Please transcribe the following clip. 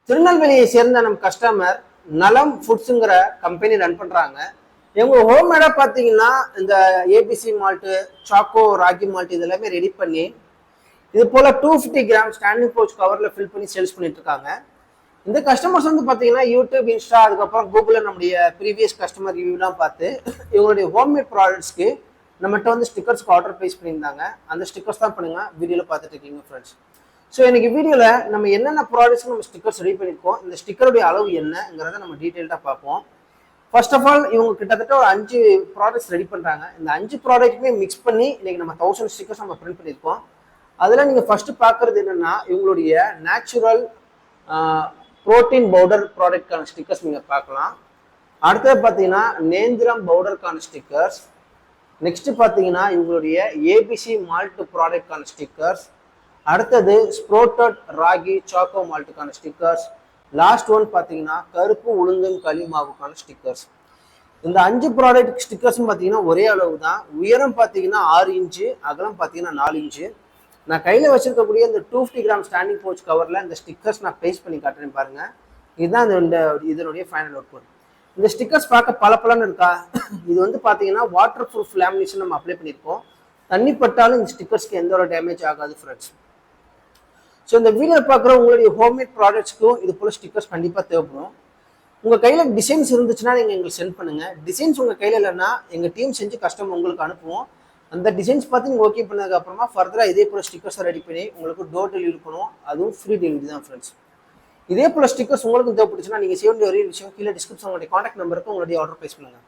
திருநெல்வேலியை சேர்ந்த நம்ம கஸ்டமர் நலம் ஃபுட்ஸுங்கிற கம்பெனி ரன் பண்றாங்க. இவங்க ஹோம்மேடா பார்த்தீங்கன்னா இந்த ABC malt, choco, ragi malt இதெல்லாமே ரெடி பண்ணி இது போல 250 கிராம் ஸ்டாண்டிங் பவுச் கவர்ல ஃபில் பண்ணி சேல்ஸ் பண்ணிட்டு இருக்காங்க. இந்த கஸ்டமர்ஸ் வந்து பார்த்தீங்கன்னா யூடியூப், இன்ஸ்டா, அதுக்கப்புறம் கூகுளில் நம்முடைய ப்ரீவியஸ் கஸ்டமர் ரிவ்யூலாம் பார்த்து இவங்களுடைய ஹோம்மேட் ப்ராடக்ட்ஸ்க்கு நம்மகிட்ட வந்து ஸ்டிக்கர்ஸ்க்கு ஆர்டர் ப்ளேஸ் பண்ணியிருந்தாங்க. அந்த ஸ்டிக்கர்ஸ் தான் பண்ணுங்க வீடியோவில் பார்த்துட்டு இருக்கீங்க ஃப்ரெண்ட்ஸ். ஸோ இன்னைக்கு வீடியோவில் நம்ம என்னென்ன ப்ராடக்ட்ஸ்க்கு நம்ம ஸ்டிக்கர்ஸ் ரெடி பண்ணியிருக்கோம், இந்த ஸ்டிக்கருடைய அளவு என்னங்கிறத நம்ம டீட்டெயில்டாக பார்ப்போம். ஃபர்ஸ்ட் ஆஃப் ஆல் இவங்க கிட்டத்தட்ட ஒரு 5 ப்ராடக்ட்ஸ் ரெடி பண்ணுறாங்க. இந்த 5 ப்ராடக்ட்டுமே மிக்ஸ் பண்ணி இன்னைக்கு நம்ம 1000 ஸ்டிக்கர்ஸ் நம்ம பிரிண்ட் பண்ணியிருக்கோம். அதில் நீங்கள் ஃபர்ஸ்ட் பார்க்குறது என்னென்னா இவங்களுடைய நேச்சுரல் புரோட்டீன் பவுடர் ப்ராடக்ட்கான ஸ்டிக்கர்ஸ் நீங்கள் பார்க்கலாம். அடுத்தது பார்த்தீங்கன்னா நேந்திரம் பவுடருக்கான ஸ்டிக்கர்ஸ். நெக்ஸ்ட் பார்த்தீங்கன்னா இவங்களுடைய ஏபிசி மால்ட் ப்ராடக்ட்கான ஸ்டிக்கர்ஸ். அடுத்தது ஸ்ப்ரோட்டட் ராகி சாக்கோ மால்ட்டுக்கான ஸ்டிக்கர்ஸ். லாஸ்ட் ஒன் பார்த்தீங்கன்னா கருப்பு உளுந்தம் களி மாவுக்கான ஸ்டிக்கர்ஸ். இந்த 5 ப்ராடக்ட் ஸ்டிக்கர்ஸ் பார்த்தீங்கன்னா ஒரே அளவு தான். உயரம் பார்த்தீங்கன்னா 6 இன்ச்சு, அகலம் பார்த்தீங்கன்னா 4 இன்ச்சு. நான் கையில் வச்சிருக்கக்கூடிய இந்த 250 கிராம் ஸ்டாண்டிங் பவுச் கவரில் இந்த ஸ்டிக்கர்ஸ் நான் பேஸ்ட் பண்ணி காட்டுறேன் பாருங்க. இதுதான் இதனுடைய ஃபைனல் அவுட்புட். இந்த ஸ்டிக்கர்ஸ் பார்க்க பலன்னு இருக்கா? இது வந்து பார்த்தீங்கன்னா வாட்டர் ப்ரூஃப் லேமினேஷன் நம்ம அப்ளை பண்ணியிருக்கோம். தண்ணி பட்டாலும் இந்த ஸ்டிக்கர்ஸ்க்கு எந்த ஒரு டேமேஜ் ஆகாது ஃப்ரெண்ட்ஸ். ஸோ இந்த வீடியோ பார்க்குற உங்களுடைய ஹோம்மேட் ப்ராடக்ட்ஸ்க்கும் இது போல் ஸ்டிக்கர்ஸ் கண்டிப்பாக தேவைப்படும். உங்கள் கையில் டிசைன்ஸ் இருந்துச்சுன்னா நீங்கள் எங்களுக்கு சென்ட் பண்ணுங்கள். டிசைன்ஸ் உங்கள் கையில் இல்லைன்னா எங்கள் டீம் செஞ்சு கஸ்டமர் உங்களுக்கு அனுப்புவோம். அந்த டிசைன்ஸ் பார்த்து நீங்கள் ஓகே பண்ணதுக்கப்புறமா ஃபர்தராக இதே போல் ஸ்டிக்கர்ஸை ரெடி பண்ணி உங்களுக்கு டோர் டெலிவரி பண்ணுவோம். அதுவும் ஃப்ரீ டெலிவரி தான் ஃப்ரெண்ட்ஸ். இதே போல் ஸ்டிக்கர்ஸ் உங்களுக்கு தேவைப்பட்டுச்சுன்னா நீங்கள் செய்ய வேண்டிய ஒரே விஷயம், கீழே டிஸ்கிரிப்ஷன் உங்களுடைய கான்டாக்ட் நம்பருக்கு உங்களுடைய ஆர்டர் ப்ளேஸ் பண்ணுங்கள்.